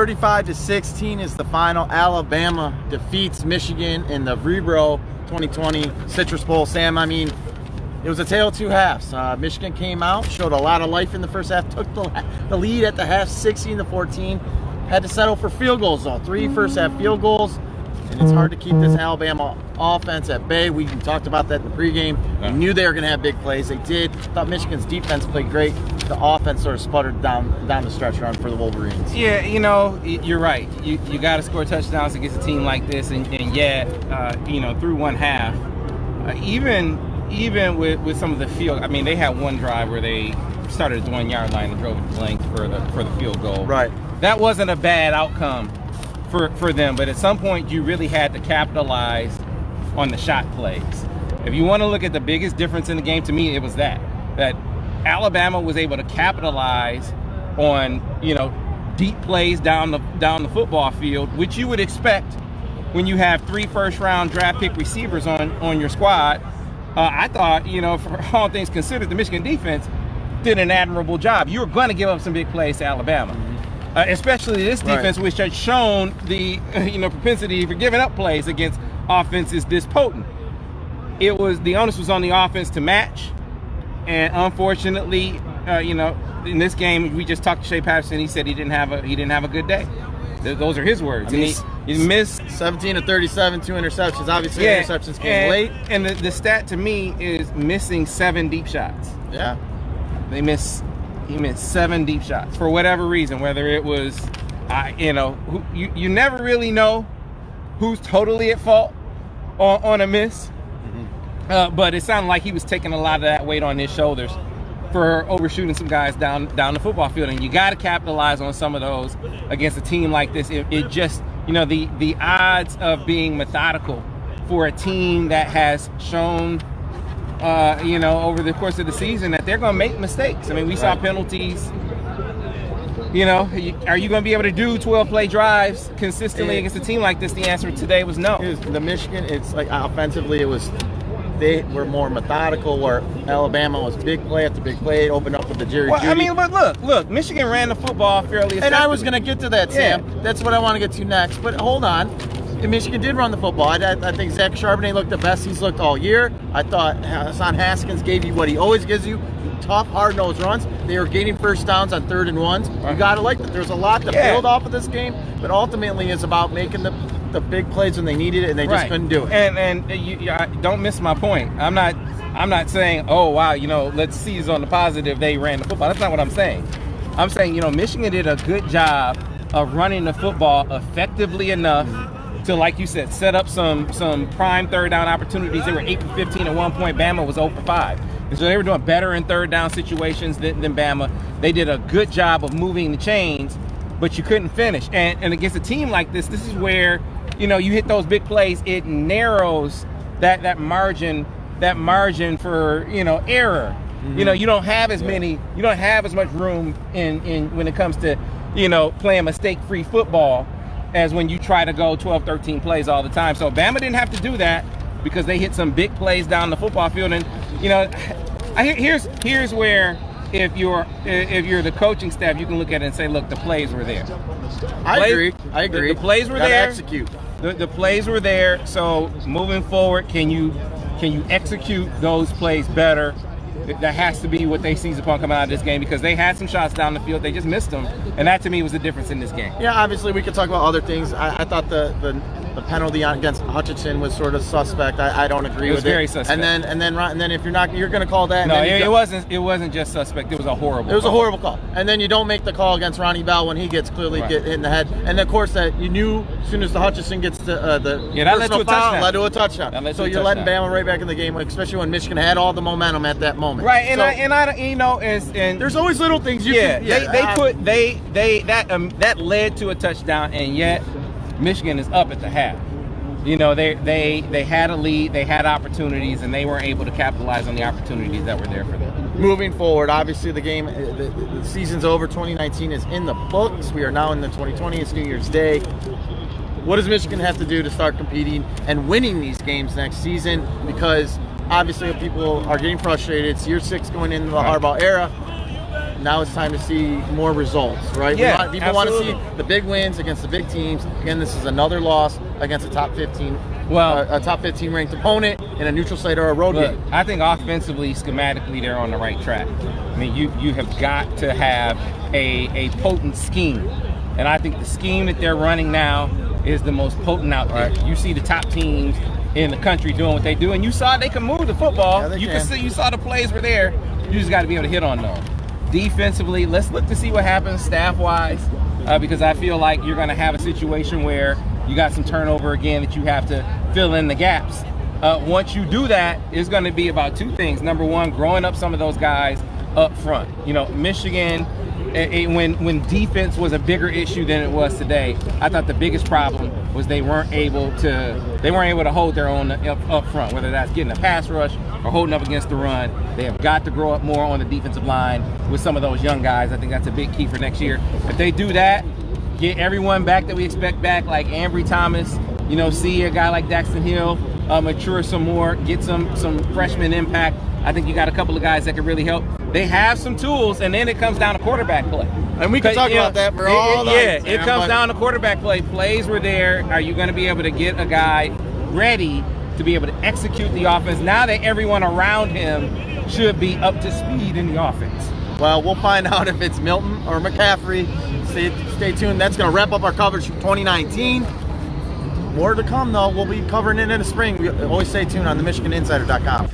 35-16 is the final. Alabama defeats Michigan in the Rebro 2020 Citrus Bowl. Sam, I mean, it was a tale of two halves. Michigan came out, showed a lot of life in the first half, took the lead at the half, 16-14. Had to settle for field goals, though. 3 first-half field goals, and it's hard to keep this Alabama offense at bay. We talked about that in the pregame. We knew they were going to have big plays. They did. Thought Michigan's defense played great. The offense sort of sputtered down the stretch run for the Wolverines. Yeah, you know, you're right. You got to score touchdowns against a team like this, and yet, through one half, even with some of the field, I mean, they had one drive where they started at the 1 yard line and drove it to length for the field goal. Right. That wasn't a bad outcome for them, but at some point you really had to capitalize on the shot plays. If you want to look at the biggest difference in the game, to me, it was that Alabama was able to capitalize on, deep plays down the football field, which you would expect when you have 3 first-round draft pick receivers on your squad. I thought, for all things considered, the Michigan defense did an admirable job. You were going to give up some big plays to Alabama. Especially this defense, which had shown the propensity for giving up plays against offenses this potent. The onus was on the offense to match, and unfortunately, in this game, we just talked to Shea Patterson. He said he didn't have a good day. Those are his words. He missed 17-37, 2 interceptions. Obviously, interceptions came late. And the stat to me is missing 7 deep shots. Yeah, He missed 7 deep shots for whatever reason, whether it was, you never really know who's totally at fault on a miss. But it sounded like he was taking a lot of that weight on his shoulders for overshooting some guys down the football field. And you got to capitalize on some of those against a team like this. It just, the odds of being methodical for a team that has shown over the course of the season that they're going to make mistakes. I mean, we saw penalties. Are you going to be able to do 12-play drives consistently against a team like this? The answer today was no. The Michigan, it's like offensively, they were more methodical, where Alabama was big play after big play, opened up with the Jerry Jeudy. I mean, but look, Michigan ran the football fairly effectively. And I was going to get to that, Sam. Yeah. That's what I want to get to next. But hold on. Michigan did run the football. I think Zach Charbonnet looked the best he's looked all year. I thought Hassan Haskins gave you what he always gives you, tough, hard-nosed runs. They were gaining first downs on 3rd and 1s. You got to like that. There's a lot to build off of this game, but ultimately it's about making the big plays when they needed it, and they just couldn't do it. And you don't miss my point. I'm not saying, oh, wow, let's seize on the positive they ran the football. That's not what I'm saying. I'm saying, Michigan did a good job of running the football effectively enough to, like you said, set up some prime 3rd down opportunities. They were 8 for 15 at one point. Bama was 0 for 5. And so they were doing better in 3rd down situations than Bama. They did a good job of moving the chains, but you couldn't finish. And against a team like this is where, you hit those big plays, it narrows that margin for, error. You don't have as much room in when it comes to, playing mistake-free football as when you try to go 12, 13 plays all the time. So Bama didn't have to do that because they hit some big plays down the football field. And, here's where if you're the coaching staff, you can look at it and say, look, the plays were there. I agree. The plays were Gotta there. Execute. The plays were there. So moving forward, can you execute those plays better? That has to be what they seized upon coming out of this game, because they had some shots down the field. They just missed them. And that, to me, was the difference in this game. Yeah, obviously, we could talk about other things. I thought the penalty against Hutchinson was sort of suspect. I don't agree with it. It was very suspect. And then if you're going to call that. No, it wasn't just suspect. It was a horrible call. It was a horrible call. And then you don't make the call against Ronnie Bell when he gets clearly hit in the head. And, of course, that you knew as soon as the Hutchinson gets the that led to a touchdown. Led to a touchdown. So you're letting Bama right back in the game, especially when Michigan had all the momentum at that moment. Right, and there's always little things that led to a touchdown, and yet Michigan is up at the half. They had a lead, they had opportunities, and they weren't able to capitalize on the opportunities that were there for them. Moving forward, obviously the season's over. 2019 is in the books. We are now in the 2020. It's New Year's Day. What does Michigan have to do to start competing and winning these games next season? Because obviously people are getting frustrated. It's year 6 going into the Harbaugh era. now it's time to see more results, right? Yeah, people want to see absolutely. the big wins against the big teams. Again, this is another loss against a top 15, a top 15 ranked opponent in a neutral site or a road Look, game. I think offensively, schematically, they're on the right track. I mean, you have got to have a potent scheme. And I think the scheme that they're running now is the most potent out there. Right. You see the top teams in the country doing what they do, and you saw they can move the football. Yeah, they you can. see, you saw the plays were there. You just got to be able to hit on those. Defensively, let's look to see what happens staff-wise, because I feel like you're going to have a situation where you got some turnover again that you have to fill in the gaps. Once you do that, it's going to be about two things. Number one, growing up some of those guys up front. You know, Michigan, when defense was a bigger issue than it was today, I thought the biggest problem was they weren't able to hold their own up front, whether that's getting a pass rush or holding up against the run. They have got to grow up more on the defensive line with some of those young guys. I think that's a big key for next year. If they do that, get everyone back that we expect back, like Ambry Thomas, you know, see a guy like Daxton Hill mature some more, get some freshman impact. I think you got a couple of guys that can really help. They have some tools, and then it comes down to quarterback play. And we can talk about that for all night. Yeah, it comes down to quarterback play. Plays were there. Are you going to be able to get a guy ready to be able to execute the offense now that everyone around him should be up to speed in the offense? Well, we'll find out if it's Milton or McCaffrey. Stay tuned. That's going to wrap up our coverage for 2019. More to come, though. We'll be covering it in the spring. Always stay tuned on themichiganinsider.com.